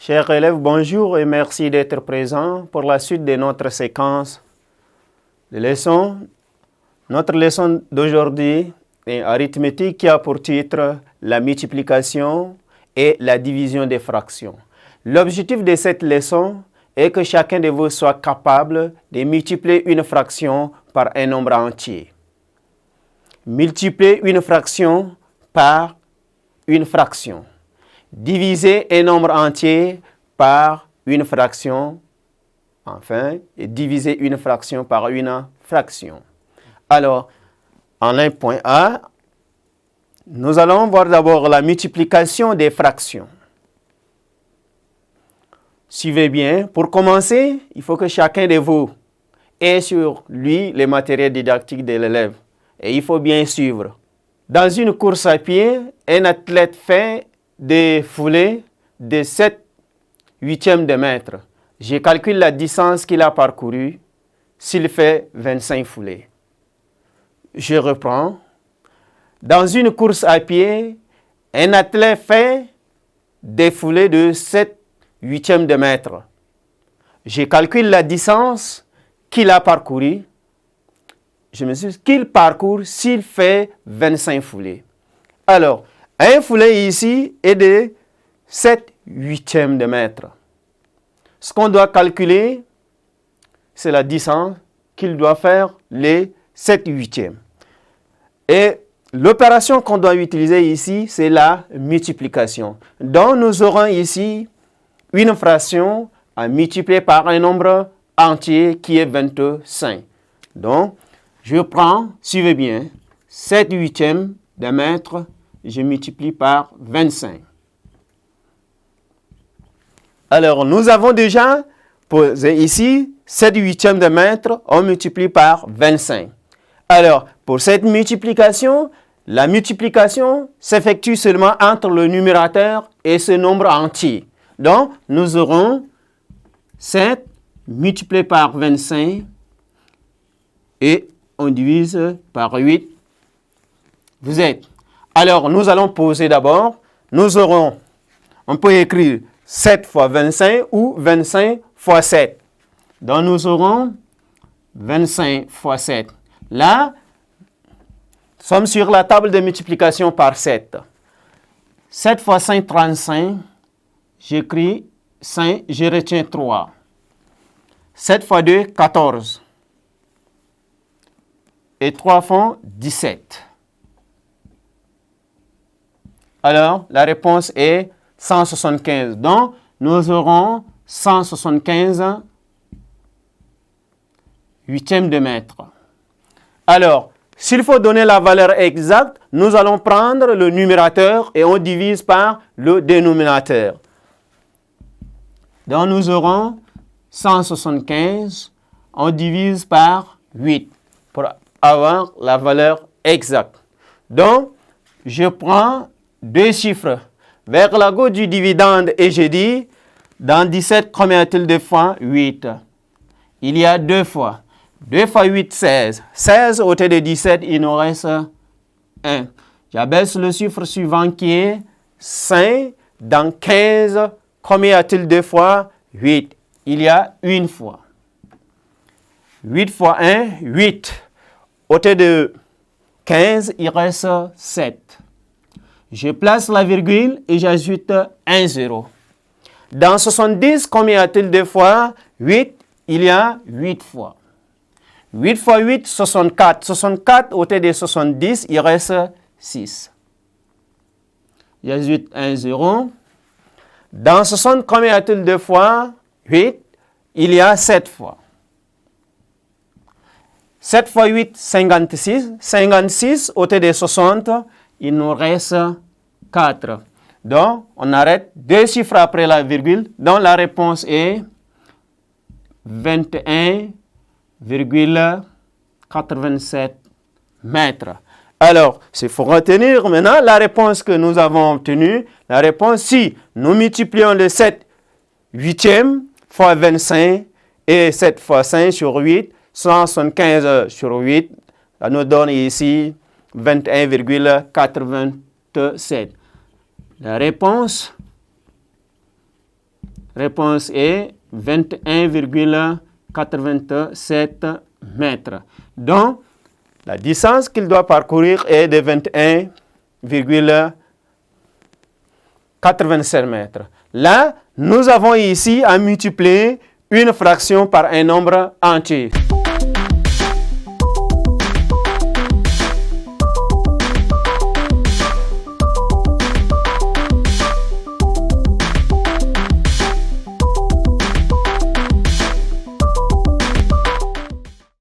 Chers élèves, bonjour et merci d'être présents pour la suite de notre séquence de leçons. Notre leçon d'aujourd'hui est arithmétique qui a pour titre la multiplication et la division des fractions. L'objectif de cette leçon est que chacun de vous soit capable de multiplier une fraction par un nombre entier. Multiplier une fraction par une fraction. Diviser un nombre entier par une fraction, enfin, et diviser une fraction par une fraction. Alors, en un point A, nous allons voir d'abord la multiplication des fractions. Suivez bien. Pour commencer, il faut que chacun de vous ait sur lui les matériels didactiques de l'élève. Et il faut bien suivre. Dans une course à pied, un athlète fait des foulées de 7/8 de mètre. Je calcule la distance qu'il a parcourue s'il fait 25 foulées. Je reprends. Dans une course à pied, un athlète fait des foulées de 7/8 de mètre. Je calcule la distance qu'il a parcourue. Qu'il parcourt s'il fait 25 foulées. Alors, un foulet ici est de 7/8 de mètre. Ce qu'on doit calculer, c'est la distance qu'il doit faire, les 7/8. Et l'opération qu'on doit utiliser ici, c'est la multiplication. Donc, nous aurons ici une fraction à multiplier par un nombre entier qui est 25. Donc, je prends, suivez bien, 7/8 de mètre, je multiplie par 25. Alors, nous avons déjà posé ici 7/8 de mètre, on multiplie par 25. Alors, pour cette multiplication, la multiplication s'effectue seulement entre le numérateur et ce nombre entier. Donc, nous aurons 7 multiplié par 25 et on divise par 8. Vous êtes. Alors, nous allons poser d'abord. Nous aurons, on peut écrire 7 fois 25 ou 25 fois 7. Donc, nous aurons 25 fois 7. Là, nous sommes sur la table de multiplication par 7. 7 fois 5, 35. J'écris 5, je retiens 3. 7 fois 2, 14. Et 3 font 17. Alors, la réponse est 175. Donc, nous aurons 175 huitièmes de mètre. Alors, s'il faut donner la valeur exacte, nous allons prendre le numérateur et on divise par le dénominateur. Donc, nous aurons 175, on divise par 8 pour avoir la valeur exacte. Donc, je prends deux chiffres vers la gauche du dividende et je dis, dans 17, combien y a-t-il de fois? 8. Il y a 2 fois. 2 fois 8, 16. 16 au côté de 17, il nous reste 1. J'abaisse le chiffre suivant qui est 5. Dans 15, combien y a-t-il de fois? 8. Il y a une fois. 8 fois 1, 8. Au côté de 15, il reste 7. Je place la virgule et j'ajoute un 0. Dans 70, combien y a-t-il de fois? 8, il y a 8 fois. 8 fois 8, 64. 64, au côté de 70, il reste 6. J'ajoute un 0. Dans 60, combien y a-t-il de fois? 8, il y a 7 fois. 7 fois 8, 56. 56, au côté de 60, il nous reste 4. Donc, on arrête 2 chiffres après la virgule. Donc, la réponse est 21,87 mètres. Alors, il faut retenir maintenant la réponse que nous avons obtenue. La réponse, si nous multiplions le 7/8 fois 25 et 7 fois 5 sur 8, 175 sur 8, ça nous donne ici 21,87. La réponse Réponse est 21,87 mètres. Donc, la distance qu'il doit parcourir est de 21,87 mètres. Là, nous avons ici à multiplier une fraction par un nombre entier.